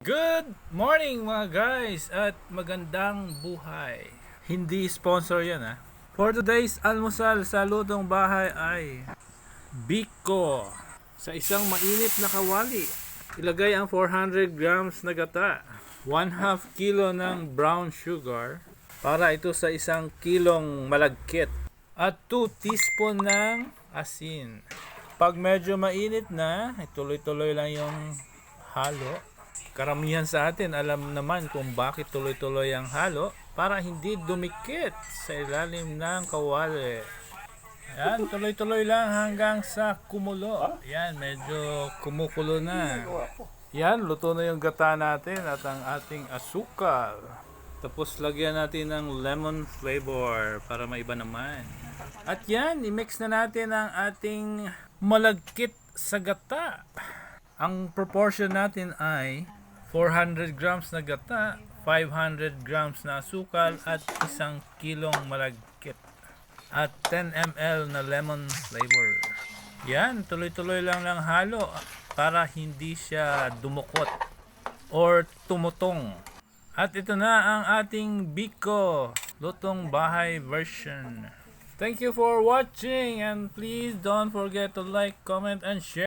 Good morning mga guys at magandang buhay. Hindi sponsor yan ha. For today's almusal sa lutong bahay ay biko. Sa isang mainit na kawali, ilagay ang 400 grams na gata, 1/2 kilo ng brown sugar para ito sa 1 kilong malagkit at 2 teaspoon ng asin. Pag medyo mainit na, ituloy-tuloy lang yung halo. Karamihan sa atin alam naman kung bakit tuloy-tuloy ang halo para hindi dumikit sa ilalim ng kawali. Yan, tuloy-tuloy lang hanggang sa kumulo. Yan, medyo kumukulo na. Yan, luto na yung gata natin at ang ating asukal. Tapos lagyan natin ng lemon flavor para maiba naman. At yan, i-mix na natin ang ating malagkit sa gata. Ang proportion natin ay 400 grams na gata, 500 grams na asukal at 1 kilong malagkit at 10 ml na lemon flavor. Yan, tuloy-tuloy lang halo para hindi siya dumukot or tumutong. At ito na ang ating biko, lutong bahay version. Thank you for watching and please don't forget to like, comment and share.